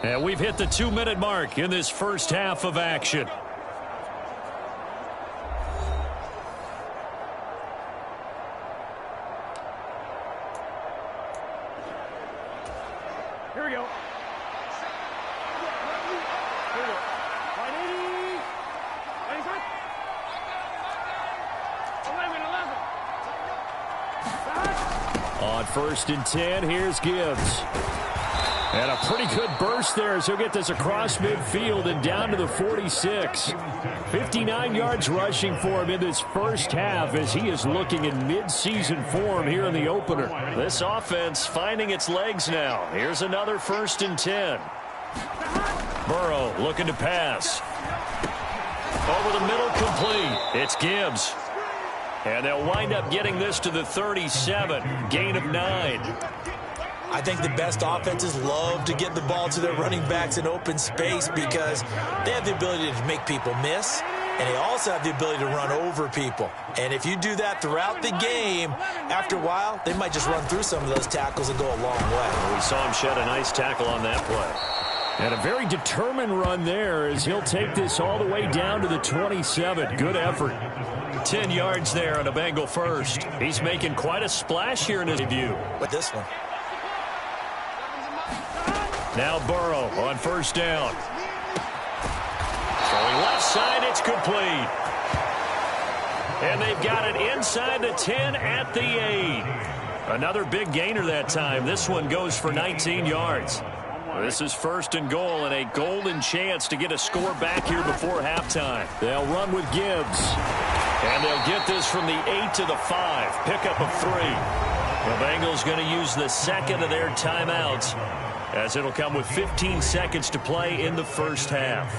And we've hit the 2-minute mark in this first half of action. Here we go. On 1st and 10, here's Gibbs. And a pretty good burst there as he'll get this across midfield and down to the 46. 59 yards rushing for him in this first half as he is looking in mid-season form here in the opener. This offense finding its legs now. Here's another 1st and 10. Burrow looking to pass. Over the middle, complete. It's Gibbs. And they'll wind up getting this to the 37. Gain of 9. I think the best offenses love to get the ball to their running backs in open space because they have the ability to make people miss, and they also have the ability to run over people. And if you do that throughout the game, after a while, they might just run through some of those tackles and go a long way. We saw him shed a nice tackle on that play. And a very determined run there as he'll take this all the way down to the 27. Good effort. 10 yards there on a Bengal first. He's making quite a splash here in his debut. But this one. Now Burrow on 1st down. Throwing left side, it's complete. And they've got it inside the 10 at the 8. Another big gainer that time. This one goes for 19 yards. This is 1st and goal and a golden chance to get a score back here before halftime. They'll run with Gibbs. And they'll get this from the 8 to the 5. Pickup of 3. The Bengals going to use the second of their timeouts, as it'll come with 15 seconds to play in the first half.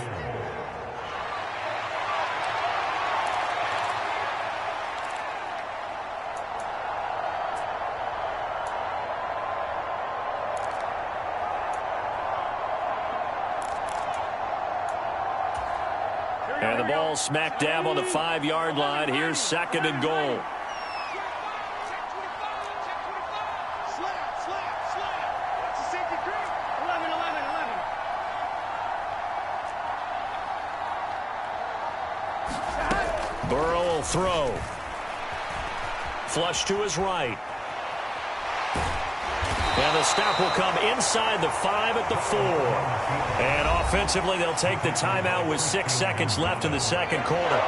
And the ball smack dab on the 5-yard line. Here's 2nd and goal. Burrow will throw. Flush to his right. And the stop will come inside the 5 at the 4. And offensively, they'll take the timeout with 6 seconds left in the second quarter.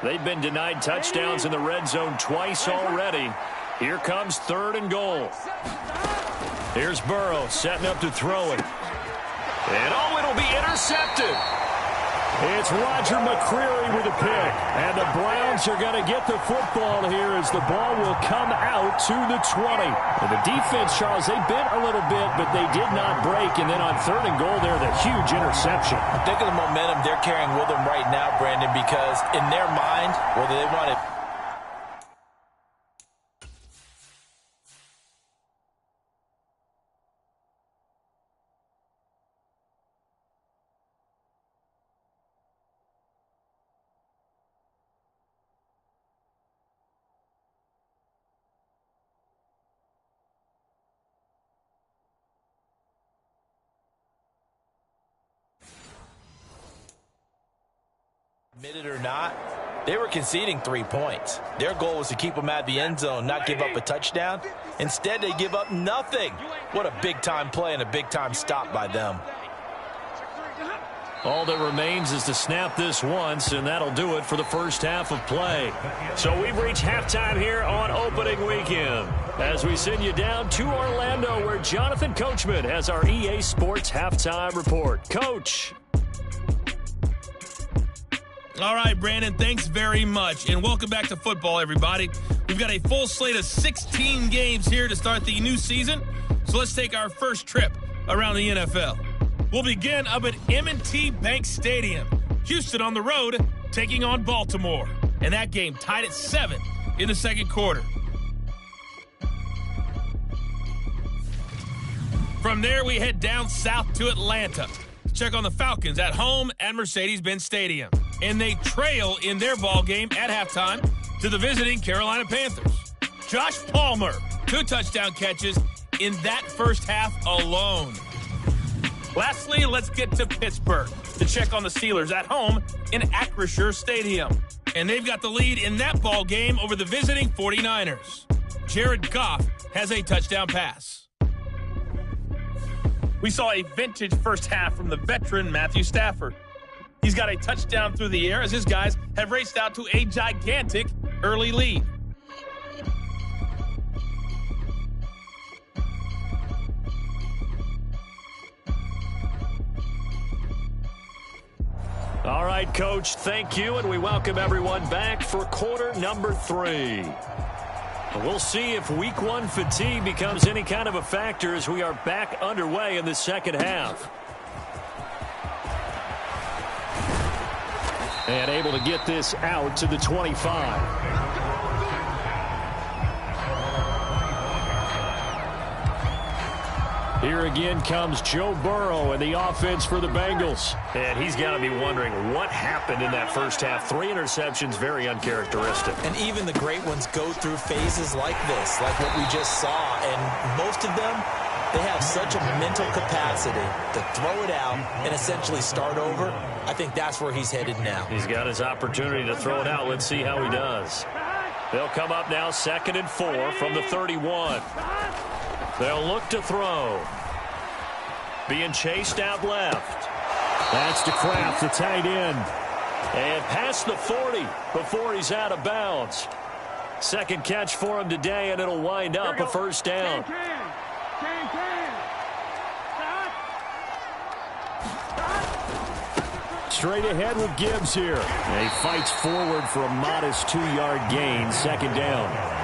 They've been denied touchdowns in the red zone twice already. Here comes 3rd and goal. Here's Burrow setting up to throw it. And oh, it'll be intercepted. It's Roger McCreary with a pick. And the Browns are going to get the football here as the ball will come out to the 20. And the defense, Charles, they bit a little bit, but they did not break. And then on 3rd and goal there, the huge interception. Think of the momentum they're carrying with them right now, Brandon, because in their mind, whether they want to admit it or not, they were conceding 3 points. Their goal was to keep them at the end zone, not give up a touchdown. Instead, they give up nothing. What a big-time play and a big-time stop by them. All that remains is to snap this once, and that'll do it for the first half of play. So we've reached halftime here on opening weekend, as we send you down to Orlando, where Jonathan Coachman has our EA Sports halftime report. Coach. All right, Brandon, thanks very much. And welcome back to football, everybody. We've got a full slate of 16 games here to start the new season. So let's take our first trip around the NFL. We'll begin up at M&T Bank Stadium. Houston on the road taking on Baltimore. And that game tied at 7 in the second quarter. From there, we head down south to Atlanta. Check on the Falcons at home at Mercedes-Benz Stadium. And they trail in their ball game at halftime to the visiting Carolina Panthers. Josh Palmer, 2 touchdown catches in that first half alone. Lastly, let's get to Pittsburgh to check on the Steelers at home in Acrisure Stadium. And they've got the lead in that ball game over the visiting 49ers. Jared Goff has a touchdown pass. We saw a vintage first half from the veteran Matthew Stafford. He's got a touchdown through the air as his guys have raced out to a gigantic early lead. All right, Coach, thank you, and we welcome everyone back for quarter number 3. We'll see if week 1 fatigue becomes any kind of a factor as we are back underway in the second half. And able to get this out to the 25. Here again comes Joe Burrow and the offense for the Bengals. And he's got to be wondering what happened in that first half. 3 interceptions, very uncharacteristic. And even the great ones go through phases like this, like what we just saw. And most of them, they have such a mental capacity to throw it out and essentially start over. I think that's where he's headed now. He's got his opportunity to throw it out. Let's see how he does. They'll come up now 2nd and 4 from the 31. They'll look to throw. Being chased out left. That's to Kraft, the tight end. And past the 40 before he's out of bounds. Second catch for him today, and it'll wind up a first down. Straight ahead with Gibbs here. And he fights forward for a modest 2-yard gain, second down.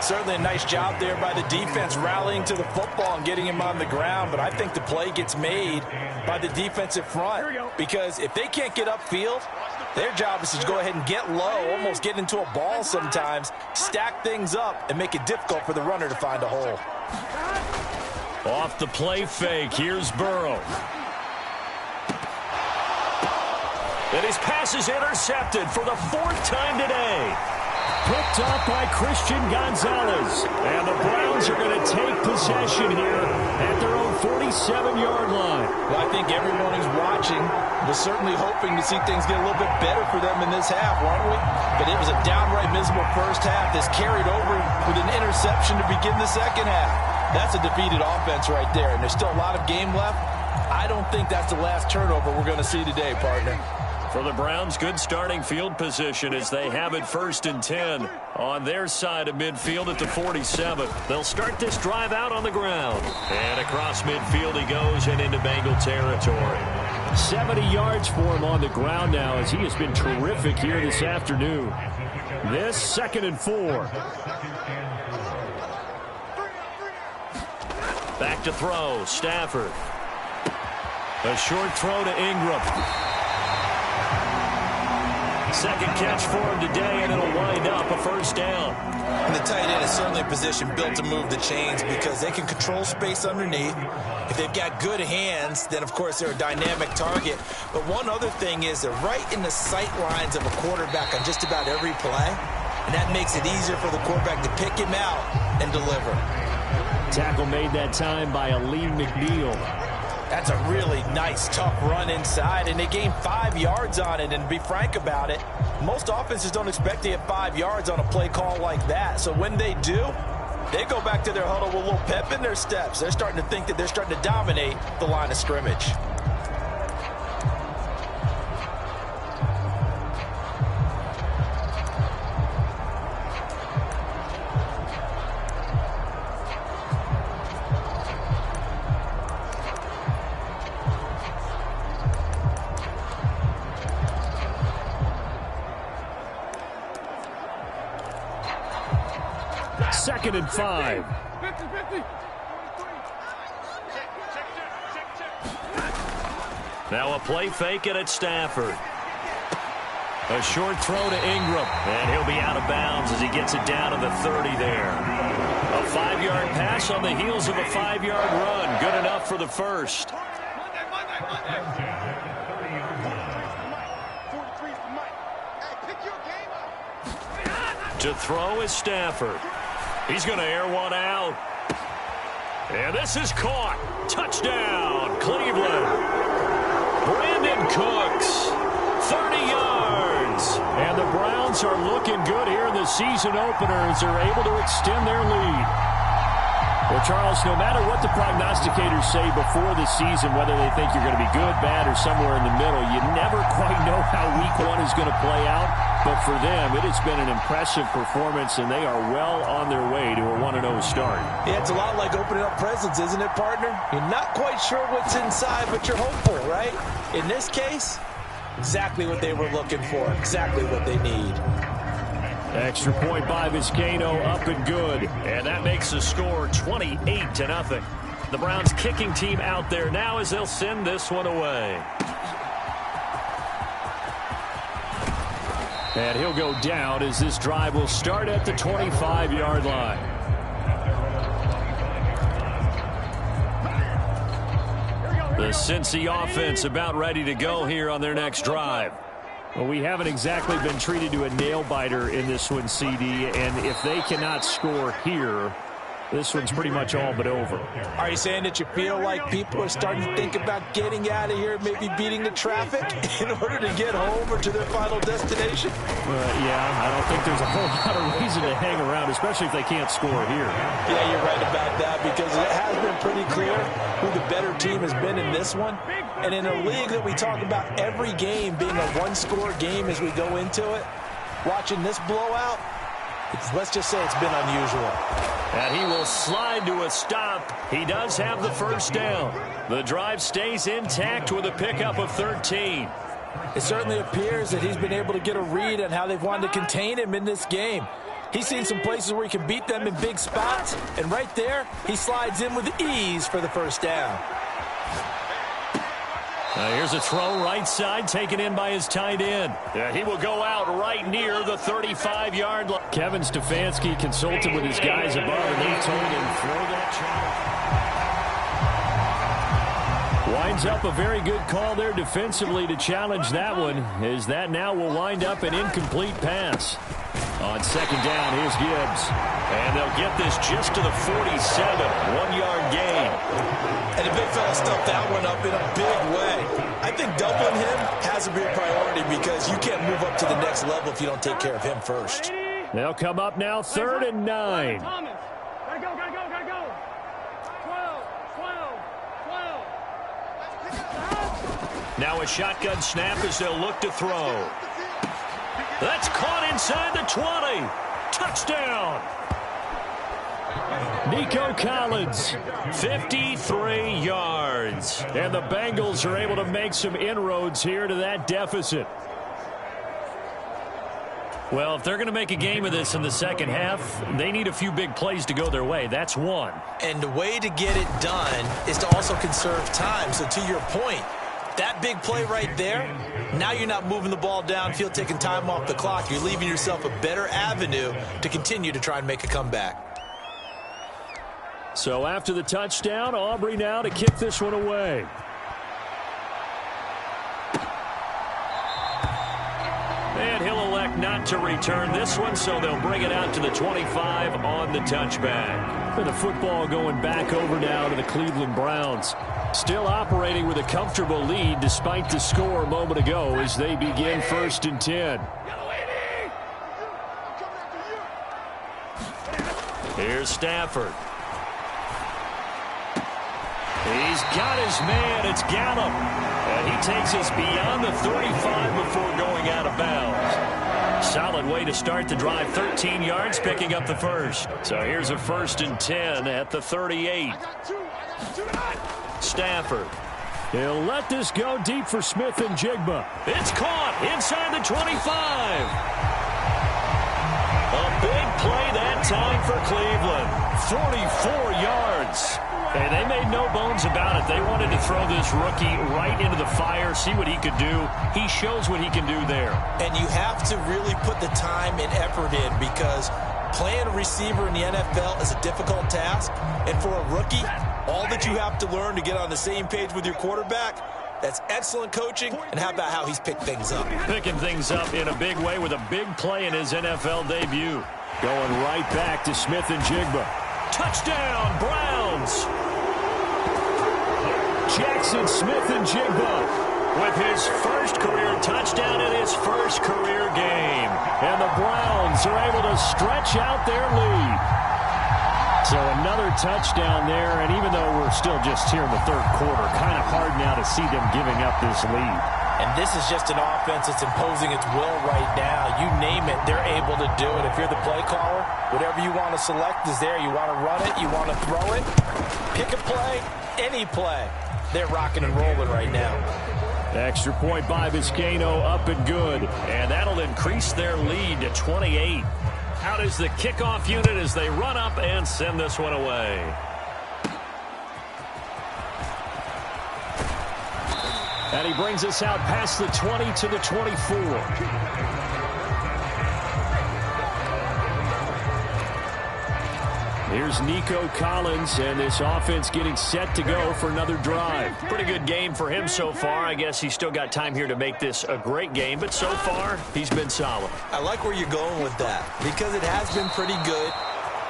Certainly a nice job there by the defense rallying to the football and getting him on the ground, but I think the play gets made by the defensive front because if they can't get upfield, their job is to go ahead and get low, almost get into a ball sometimes, stack things up, and make it difficult for the runner to find a hole. Off the play fake, here's Burrow. And his pass is intercepted for the 4th time today. Picked up by Christian Gonzalez. And the Browns are going to take possession here at their own 47-yard line. Well, I think everyone who's watching was certainly hoping to see things get a little bit better for them in this half, weren't we? But it was a downright miserable first half that's carried over with an interception to begin the second half. That's a defeated offense right there, and there's still a lot of game left. I don't think that's the last turnover we're going to see today, partner. For the Browns, good starting field position as they have it 1st and 10 on their side of midfield at the 47. They'll start this drive out on the ground. And across midfield he goes and into Bengal territory. 70 yards for him on the ground now as he has been terrific here this afternoon. This 2nd and 4. Back to throw, Stafford. A short throw to Ingram. Second catch for him today, and it'll wind up a first down. And the tight end is certainly a position built to move the chains because they can control space underneath. If they've got good hands, then, of course, they're a dynamic target. But one other thing is they're right in the sight lines of a quarterback on just about every play, and that makes it easier for the quarterback to pick him out and deliver. Tackle made that time by Aleem McNeil. That's a really nice, tough run inside, and they gained 5 yards on it. And to be frank about it, most offenses don't expect to get 5 yards on a play call like that. So when they do, they go back to their huddle with a little pep in their steps. They're starting to think that they're starting to dominate the line of scrimmage. 2nd and 5. Now a play fake, and it's Stafford. A short throw to Ingram, and he'll be out of bounds as he gets it down to the 30 there. A 5-yard pass on the heels of a 5-yard run. Good enough for the first. To throw is Stafford. He's going to air one out. And this is caught. Touchdown, Cleveland. Brandon Cooks, 30 yards. And the Browns are looking good here in the season opener as they're able to extend their lead. Well, Charles, no matter what the prognosticators say before the season, whether they think you're going to be good, bad, or somewhere in the middle, you never quite know how week 1 is going to play out. But for them, it has been an impressive performance, and they are well on their way to a 1-0 start. Yeah, it's a lot like opening up presents, isn't it, partner? You're not quite sure what's inside, but you're hopeful, right? In this case, exactly what they were looking for, exactly what they need. Extra point by Vizcaino, up and good. And that makes the score 28-0. The Browns kicking team out there now as they'll send this one away. And he'll go down as this drive will start at the 25-yard line. The Cincy offense about ready to go here on their next drive. Well, we haven't exactly been treated to a nail-biter in this one, CD, and if they cannot score here, this one's pretty much all but over. Are you saying that you feel like people are starting to think about getting out of here, maybe beating the traffic in order to get home or to their final destination? Yeah, I don't think there's a whole lot of reason to hang around, especially if they can't score here. Yeah, you're right about that, because it has been pretty clear who the better team has been in this one. And in a league that we talk about every game being a one-score game as we go into it, watching this blowout, let's just say it's been unusual. And he will slide to a stop. He does have the first down. The drive stays intact with a pickup of 13. It certainly appears that he's been able to get a read on how they've wanted to contain him in this game. He's seen some places where he can beat them in big spots, and right there, he slides in with ease for the first down. Here's a throw right side, taken in by his tight end. He will go out right near the 35-yard line. Kevin Stefanski consulted with his guys above, and they told him throw that challenge. Winds up a very good call there defensively to challenge that one, as that now will wind up an incomplete pass. On second down, here's Gibbs. And they'll get this just to the 47, 1-yard gain. And the big fella stuffed that one up in a big way. I think doubling him has to be a priority because you can't move up to the next level if you don't take care of him first. They'll come up now 3rd and 9. Gotta go. 12. Now a shotgun snap as they'll look to throw. That's caught inside the 20. Touchdown. Nico Collins, 53 yards. And the Bengals are able to make some inroads here to that deficit. Well, if they're going to make a game of this in the second half, they need a few big plays to go their way. That's one. And the way to get it done is to also conserve time. So to your point, that big play right there, now you're not moving the ball downfield, taking time off the clock. You're leaving yourself a better avenue to continue to try and make a comeback. So after the touchdown, Aubrey now to kick this one away. And he'll elect not to return this one, so they'll bring it out to the 25 on the touchback. And the football going back over now to the Cleveland Browns. Still operating with a comfortable lead despite the score a moment ago as they begin 1st and 10. Here's Stafford. He's got his man. It's Gallup. And he takes us beyond the 35 before going out of bounds. Solid way to start the drive. 13 yards, picking up the first. So here's a 1st and 10 at the 38. Stafford. He'll let this go deep for Smith and Jigba. It's caught inside the 25. A big play that time for Cleveland. 44 yards. And they made no bones about it. They wanted to throw this rookie right into the fire, see what he could do. He shows what he can do there. And you have to really put the time and effort in, because playing a receiver in the NFL is a difficult task. And for a rookie, all that you have to learn to get on the same page with your quarterback, that's excellent coaching. And how about how he's picked things up? Picking things up in a big way with a big play in his NFL debut. Going right back to Smith and Jigba. Touchdown, Browns! Jackson Smith and Jigba with his first career touchdown in his first career game. And the Browns are able to stretch out their lead. So another touchdown there, and even though we're still just here in the third quarter, kind of hard now to see them giving up this lead. And this is just an offense that's imposing its will right now. You name it, they're able to do it. If you're the play caller, whatever you want to select is there. You want to run it, you want to throw it, pick a play, any play. They're rocking and rolling right now. Extra point by Vizcaino, up and good. And that'll increase their lead to 28. Out is the kickoff unit as they run up and send this one away. And he brings us out past the 20 to the 24. Here's Nico Collins, and this offense getting set to go for another drive. Pretty good game for him so far. I guess he's still got time here to make this a great game, but so far, he's been solid. I like where you're going with that, because it has been pretty good,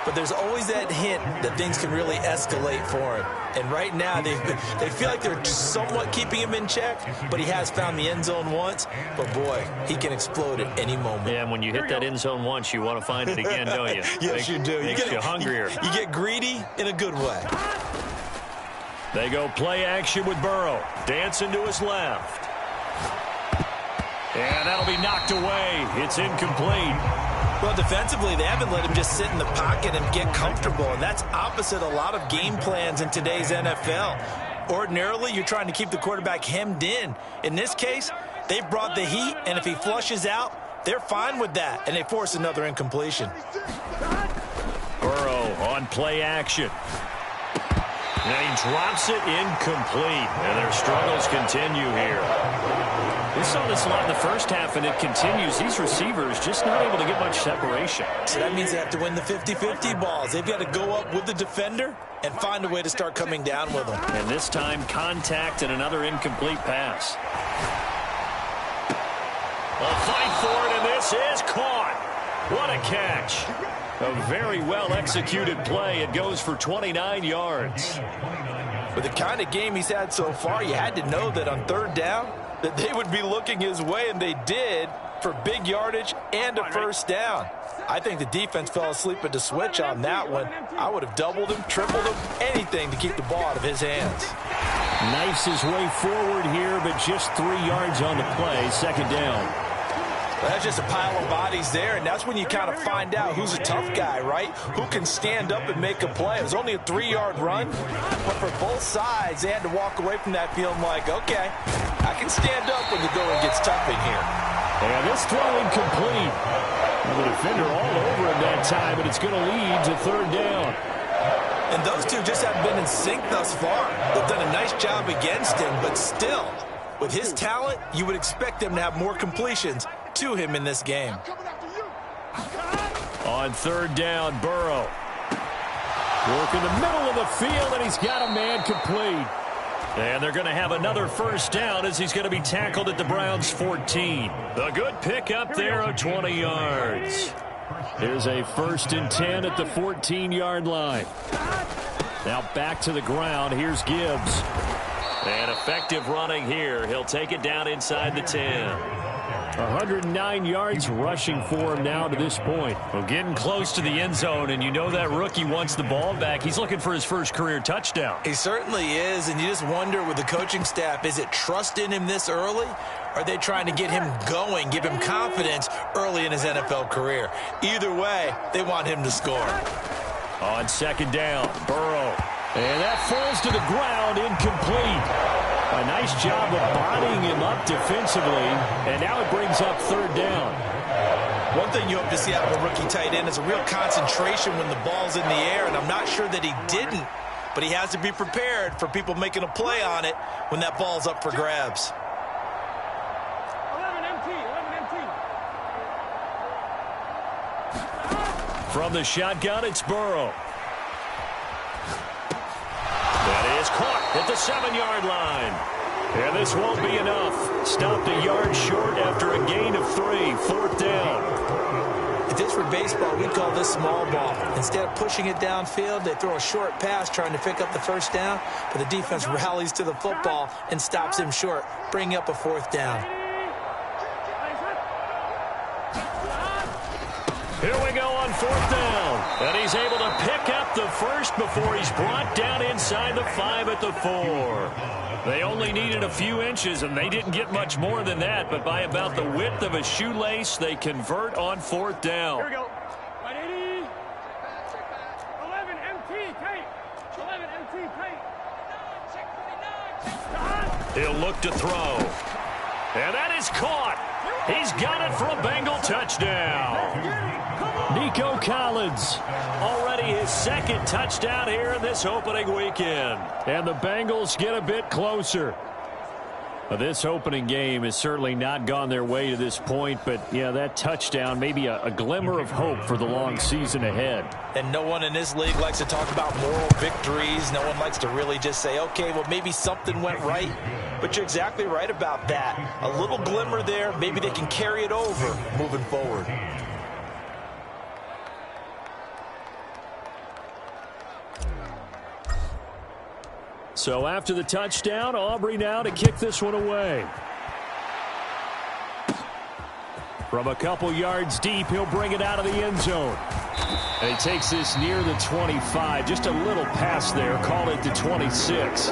but there's always that hint that things can really escalate for him. And right now, they feel like they're somewhat keeping him in check, but he has found the end zone once. But, boy, he can explode at any moment. Yeah, and when you hit that end zone once, you want to find it again, don't you? Yes, you do. Makes you hungrier. You get greedy in a good way. They go play action with Burrow. Dancing to his left. And that'll be knocked away. It's incomplete. Well, defensively, they haven't let him just sit in the pocket and get comfortable, and that's opposite a lot of game plans in today's NFL. Ordinarily, you're trying to keep the quarterback hemmed in. In this case, they brought the heat, and if he flushes out, they're fine with that, and they force another incompletion. Burrow on play action. And he drops it incomplete, and their struggles continue here. We saw this a lot in the first half, and it continues. These receivers just not able to get much separation. So that means they have to win the 50-50 balls. They've got to go up with the defender and find a way to start coming down with them. And this time, contact and another incomplete pass. A fight for it, and this is caught. What a catch. A very well-executed play. It goes for 29 yards. With the kind of game he's had so far, you had to know that on third down, that they would be looking his way, and they did, for big yardage and a first down. I think the defense fell asleep at the switch on that one. I would have doubled him, tripled him, anything to keep the ball out of his hands. Knifes his way forward here, but just 3 yards on the play. Second down. Well, that's just a pile of bodies there, and that's when you kind of find out who's a tough guy, right? Who can stand up and make a play. It was only a 3-yard run, but for both sides, they had to walk away from that feeling like, okay, I can stand up when the going gets tough in here. And this throw incomplete. And the defender all over him that time, and it's going to lead to third down. And those two just haven't been in sync thus far. They've done a nice job against him, but still, with his talent, you would expect them to have more completions to him in this game. On third down, Burrow. Work in the middle of the field, and he's got a man complete. And they're going to have another first down as he's going to be tackled at the Browns' 14. A good pickup there of 20 yards. Here's a 1st and 10 at the 14-yard line. Now back to the ground. Here's Gibbs. And effective running here. He'll take it down inside the 10. 109 yards rushing for him now to this point. Well, getting close to the end zone, and you know that rookie wants the ball back. He's looking for his first career touchdown. He certainly is, and you just wonder with the coaching staff, is it trust in him this early? Or are they trying to get him going, give him confidence early in his NFL career? Either way, they want him to score. On second down, Burrow. And that falls to the ground, incomplete. A nice job of bodying him up defensively, and now it brings up third down. One thing you hope to see out of a rookie tight end is a real concentration when the ball's in the air, and I'm not sure that he didn't, but he has to be prepared for people making a play on it when that ball's up for grabs. 11 MT. From the shotgun, it's Burrow. That is caught at the 7-yard line. And this won't be enough. Stopped a yard short after a gain of 3. 4th down. If this were baseball, we'd call this small ball. Instead of pushing it downfield, they throw a short pass trying to pick up the 1st down, but the defense rallies to the football and stops him short, bringing up a 4th down. Here we go on 4th down. And he's able to pick up the first before he's brought down inside the 5 at the 4. They only needed a few inches, and they didn't get much more than that, but by about the width of a shoelace, they convert on 4th down. Here we go. 180. 11 MT. Tight. 11 MT. Tight. He'll look to throw. And that is caught. He's got it for a Bengal touchdown. Nico Collins, already his 2nd touchdown here in this opening weekend. And the Bengals get a bit closer. This opening game has certainly not gone their way to this point, but yeah, that touchdown may be a glimmer of hope for the long season ahead. And no one in this league likes to talk about moral victories. No one likes to really just say, okay, well, maybe something went right. But you're exactly right about that. A little glimmer there. Maybe they can carry it over moving forward. So after the touchdown, Aubrey now to kick this one away. From a couple yards deep, he'll bring it out of the end zone. And he takes this near the 25. Just a little pass there. Call it the 26.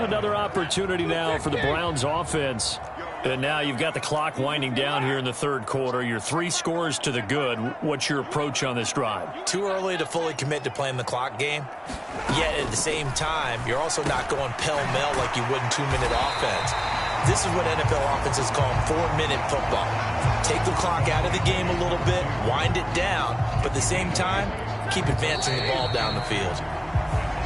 Another opportunity now for the Browns offense. And now you've got the clock winding down here in the 3rd quarter. You're 3 scores to the good. What's your approach on this drive? Too early to fully commit to playing the clock game. Yet at the same time, you're also not going pell-mell like you would in 2-minute offense. This is what NFL offenses call 4-minute football. Take the clock out of the game a little bit, wind it down, but at the same time, keep advancing the ball down the field.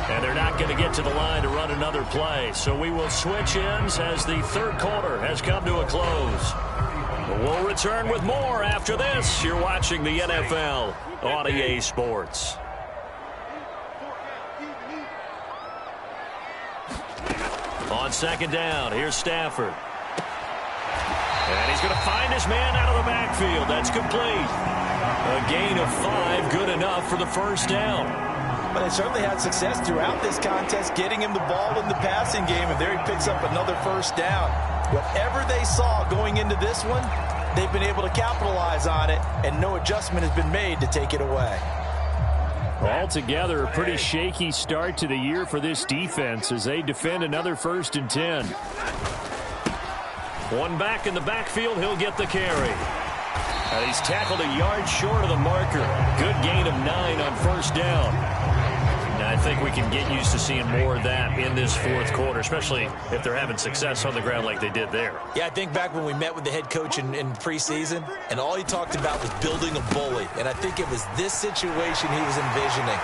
And they're not going to get to the line to run another play. So we will switch ends as the 3rd quarter has come to a close. We'll return with more after this. You're watching the NFL on EA Sports. On 2nd down, here's Stafford. And he's going to find his man out of the backfield. That's complete. A gain of 5, good enough for the 1st down. But they certainly had success throughout this contest, getting him the ball in the passing game, and there he picks up another 1st down. Whatever they saw going into this one, they've been able to capitalize on it, and no adjustment has been made to take it away. Altogether, a pretty shaky start to the year for this defense as they defend another 1st and 10. One back in the backfield, he'll get the carry. And he's tackled a yard short of the marker. Good gain of 9 on 1st down. Now, I think we can get used to seeing more of that in this 4th quarter, especially if they're having success on the ground like they did there. Yeah, I think back when we met with the head coach in preseason, and all he talked about was building a bully. And I think it was this situation he was envisioning.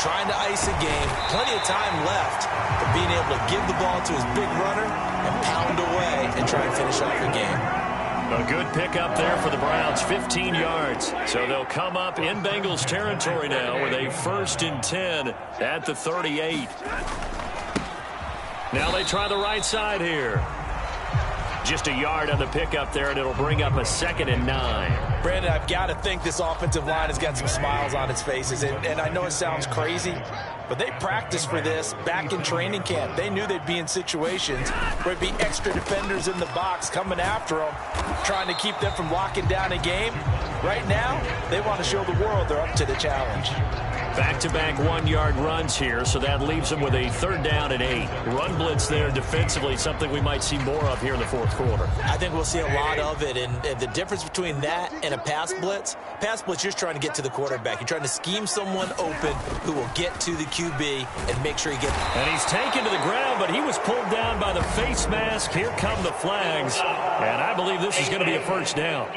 Trying to ice a game, plenty of time left, but being able to give the ball to his big runner and pound away and try and finish off the game. A good pickup there for the Browns, 15 yards. So they'll come up in Bengals territory now with a 1st and 10 at the 38. Now they try the right side here. Just a yard on the pickup there, and it'll bring up a 2nd and 9. Brandon, I've got to think this offensive line has got some smiles on its faces. And I know it sounds crazy, but they practiced for this back in training camp. They knew they'd be in situations where there'd be extra defenders in the box coming after them, trying to keep them from locking down a game. Right now, they want to show the world they're up to the challenge. Back-to-back 1-yard runs here, so that leaves them with a 3rd down and 8. Run blitz there defensively, something we might see more of here in the 4th quarter. I think we'll see a lot of it, and the difference between that and a pass blitz, you're just trying to get to the quarterback. You're trying to scheme someone open who will get to the QB and make sure he gets. And he's taken to the ground, but he was pulled down by the face mask. Here come the flags, and I believe this is going to be a first down.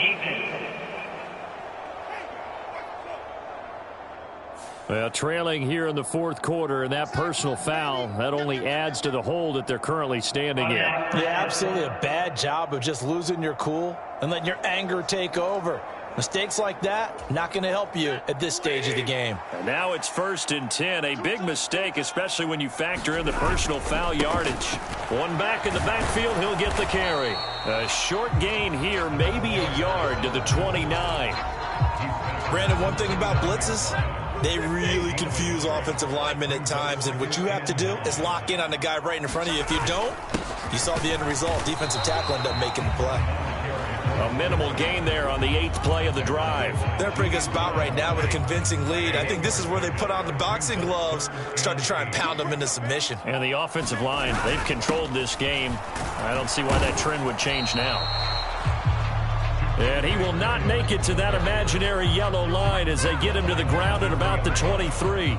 Well, trailing here in the fourth quarter, and that personal foul, that only adds to the hole that they're currently standing in. Yeah, absolutely a bad job of just losing your cool and letting your anger take over. Mistakes like that, not going to help you at this stage of the game. And now it's 1st and 10, a big mistake, especially when you factor in the personal foul yardage. One back in the backfield, he'll get the carry. A short gain here, maybe a yard to the 29. Brandon, one thing about blitzes, they really confuse offensive linemen at times, and what you have to do is lock in on the guy right in front of you. If you don't, you saw the end result. Defensive tackle ended up making the play. A minimal gain there on the 8th play of the drive. They're a pretty good spot right now with a convincing lead. I think this is where they put on the boxing gloves, start to try and pound them into submission. And the offensive line, they've controlled this game. I don't see why that trend would change now. And he will not make it to that imaginary yellow line as they get him to the ground at about the 23.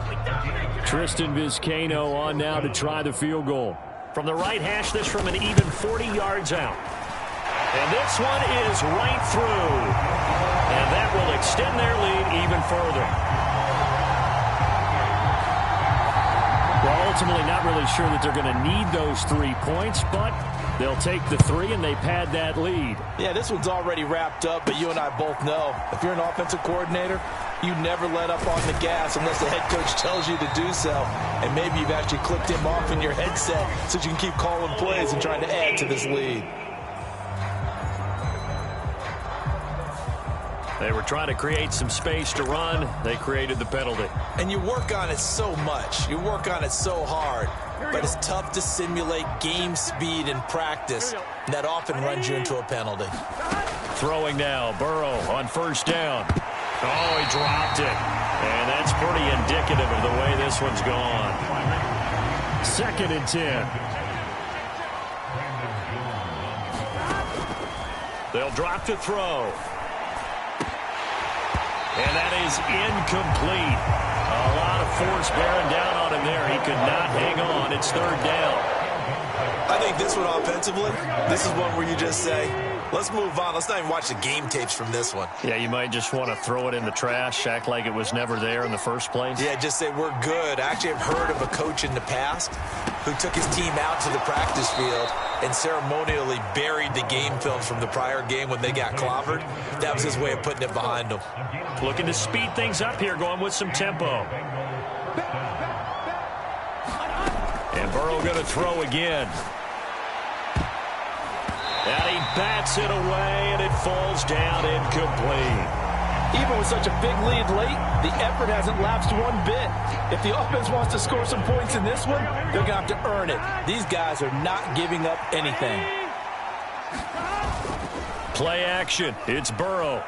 Tristan Vizcaino on now to try the field goal. From the right hash, this from an even 40 yards out. And this one is right through. And that will extend their lead even further. Well, ultimately not really sure that they're going to need those 3 points, but they'll take the 3 and they pad that lead. Yeah, this one's already wrapped up, but you and I both know if you're an offensive coordinator, you never let up on the gas unless the head coach tells you to do so. And maybe you've actually clicked him off in your headset so you can keep calling plays and trying to add to this lead. They were trying to create some space to run. They created the penalty. And you work on it so much. You work on it so hard. But it's tough to simulate game speed in practice. And that often runs you into a penalty. Throwing now. Burrow on 1st down. Oh, he dropped it. And that's pretty indicative of the way this one's gone. 2nd and 10. They'll drop to throw. And that is incomplete. A lot of force bearing down on him there. He could not hang on. It's 3rd down. I think this one offensively, this is one where you just say, let's move on. Let's not even watch the game tapes from this one. Yeah, you might just want to throw it in the trash, act like it was never there in the first place. Yeah, just say we're good. I actually have heard of a coach in the past who took his team out to the practice field and ceremonially buried the game film from the prior game when they got clobbered. That was his way of putting it behind them. Looking to speed things up here, going with some tempo. And Burrow going to throw again. And he bats it away, and it falls down incomplete. Even with such a big lead late, the effort hasn't lapsed one bit. If the offense wants to score some points in this one, they're going to have to earn it. These guys are not giving up anything. Play action. It's Burrow.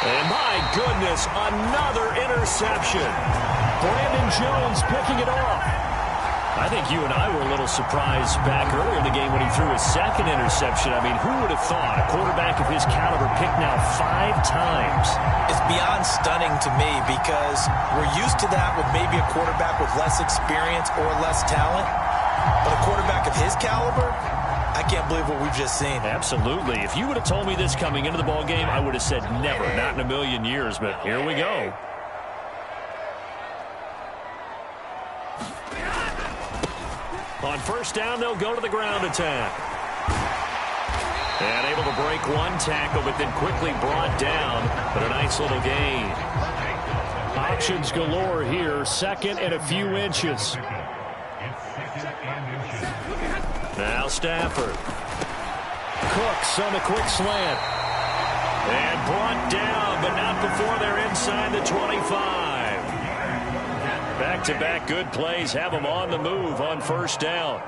And my goodness, another interception. Brandon Jones picking it off. I think you and I were a little surprised back earlier in the game when he threw his 2nd interception. I mean, who would have thought a quarterback of his caliber picked now 5 times? It's beyond stunning to me because we're used to that with maybe a quarterback with less experience or less talent. But a quarterback of his caliber, I can't believe what we've just seen. Absolutely. If you would have told me this coming into the ball game, I would have said never, not in a million years. But here we go. On 1st down, they'll go to the ground attack. And able to break one tackle, but then quickly brought down. But a nice little gain. Options galore here. 2nd and a few inches. Now Stafford. Cooks on the quick slant. And brought down, but not before they're inside the 25. Back-to-back good plays have them on the move on 1st down.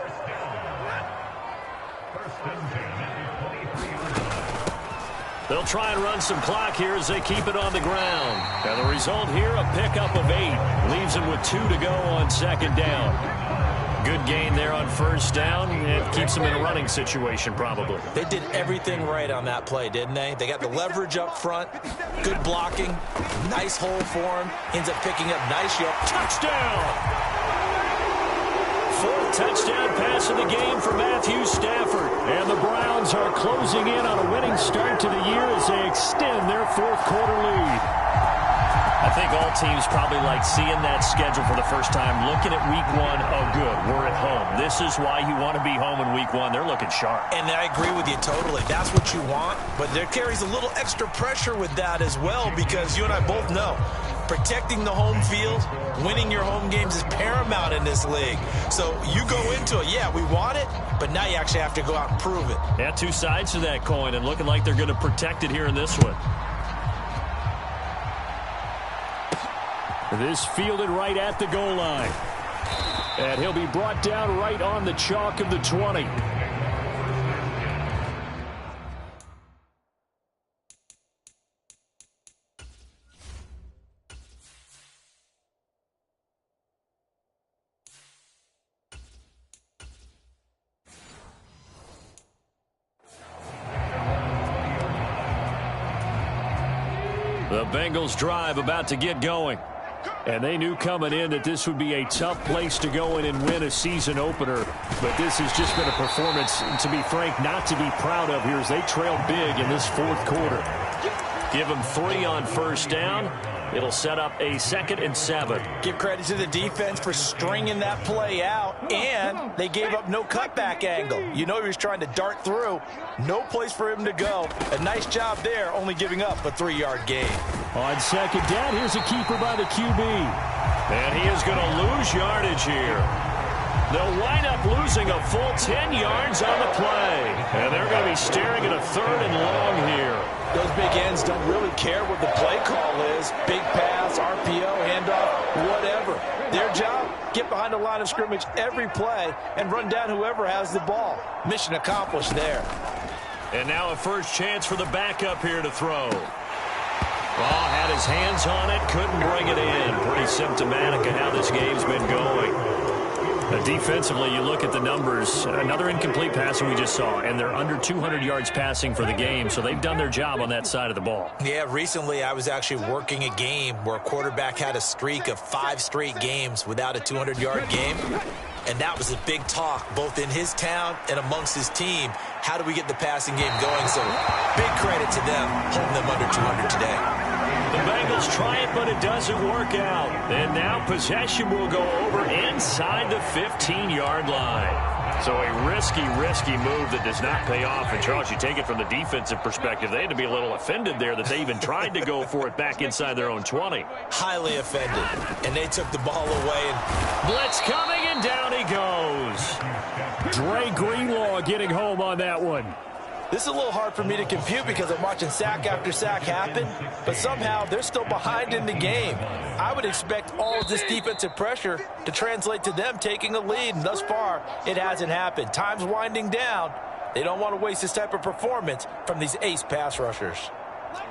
They'll try and run some clock here as they keep it on the ground. And the result here, a pickup of 8. Leaves them with 2 to go on 2nd down. Good gain there on first down. It keeps them in a running situation probably. They did everything right on that play, didn't they? They got the leverage up front, good blocking, nice hole for him. Ends up picking up nice yard. Touchdown! Fourth touchdown pass of the game for Matthew Stafford. And the Browns are closing in on a winning start to the year as they extend their fourth quarter lead. I think all teams probably like seeing that schedule for the first time, looking at week one. Oh, good, we're at home. This is why you want to be home in week one. They're looking sharp. And I agree with you totally. That's what you want, but there carries a little extra pressure with that as well because you and I both know protecting the home field, winning your home games is paramount in this league. So you go into it, yeah, we want it, but now you actually have to go out and prove it. Yeah, two sides to that coin, and looking like they're going to protect it here in this one. This fielded right at the goal line. And he'll be brought down right on the chalk of the 20. The Bengals drive about to get going. And they knew coming in that this would be a tough place to go in and win a season opener. But this has just been a performance, to be frank, not to be proud of here as they trail big in this fourth quarter. Give them 3 on first down. It'll set up a 2nd and 7. Give credit to the defense for stringing that play out, and they gave up no cutback angle. You know he was trying to dart through. No place for him to go. A nice job there, only giving up a 3-yard gain. On second down, here's a keeper by the QB. And he is going to lose yardage here. They'll wind up losing a full 10 yards on the play. And they're going to be staring at a 3rd and long here. Those big ends don't really care what the play call is. Big pass, RPO, handoff, whatever. Their job, get behind the line of scrimmage every play and run down whoever has the ball. Mission accomplished there. And now a first chance for the backup here to throw. Ball had his hands on it, couldn't bring it in. Pretty symptomatic of how this game's been going. Defensively, you look at the numbers. Another incomplete passing we just saw, and they're under 200 yards passing for the game, so they've done their job on that side of the ball. Yeah, recently I was actually working a game where a quarterback had a streak of 5 straight games without a 200-yard game, and that was a big talk both in his town and amongst his team. How do we get the passing game going? So big credit to them holding them under 200 today. The Bengals try it, but it doesn't work out. And now possession will go over inside the 15-yard line. So a risky move that does not pay off. And, Charles, you take it from the defensive perspective. They had to be a little offended there that they even tried to go for it back inside their own 20. Highly offended. And they took the ball away. And blitz coming, and down he goes. Dre Greenlaw getting home on that one. This is a little hard for me to compute because I'm watching sack after sack happen, but somehow they're still behind in the game. I would expect all of this defensive pressure to translate to them taking a lead, and thus far, it hasn't happened. Time's winding down. They don't want to waste this type of performance from these ace pass rushers.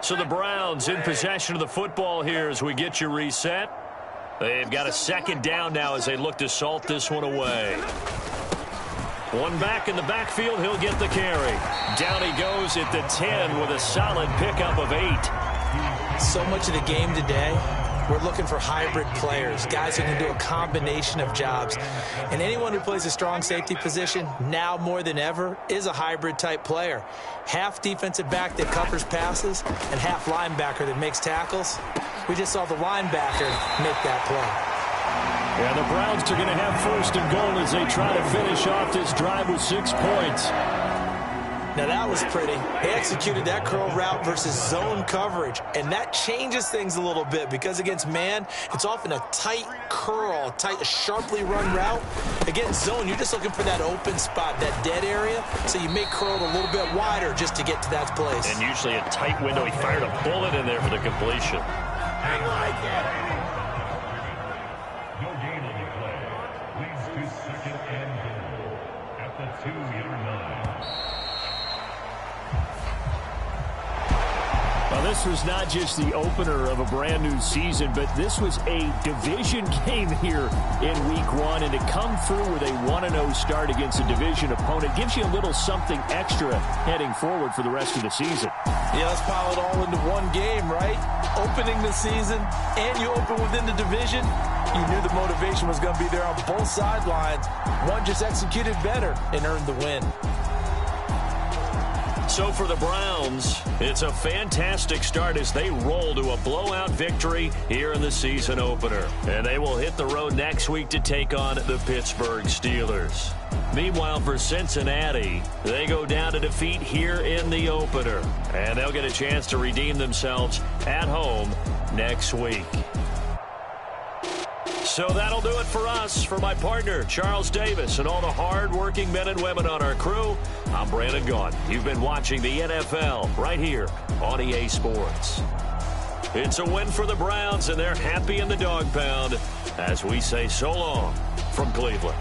So the Browns in possession of the football here as we get you reset. They've got a 2nd down now as they look to salt this one away. One back in the backfield, he'll get the carry. Down he goes at the 10 with a solid pickup of 8. So much of the game today, we're looking for hybrid players, guys who can do a combination of jobs. And anyone who plays a strong safety position, now more than ever, is a hybrid type player. Half defensive back that covers passes and half linebacker that makes tackles. We just saw the linebacker make that play. Yeah, the Browns are going to have 1st and goal as they try to finish off this drive with 6 points. Now that was pretty. They executed that curl route versus zone coverage, and that changes things a little bit because against man, it's often a tight curl, tight, sharply run route. Against zone, you're just looking for that open spot, that dead area, so you make curl a little bit wider just to get to that place. And usually a tight window. He fired a bullet in there for the completion. I like it. Well, this was not just the opener of a brand new season, but this was a division game here in week 1. And to come through with a 1-0 start against a division opponent gives you a little something extra heading forward for the rest of the season. Yeah, let's pile it all into one game, right? Opening the season, and you open within the division. You knew the motivation was going to be there on both sidelines. One just executed better and earned the win. So for the Browns, it's a fantastic start as they roll to a blowout victory here in the season opener. And they will hit the road next week to take on the Pittsburgh Steelers. Meanwhile, for Cincinnati, they go down to defeat here in the opener. And they'll get a chance to redeem themselves at home next week. So that'll do it for us. For my partner, Charles Davis, and all the hard-working men and women on our crew, I'm Brandon Gaudin. You've been watching the NFL right here on EA Sports. It's a win for the Browns, and they're happy in the dog pound as we say so long from Cleveland.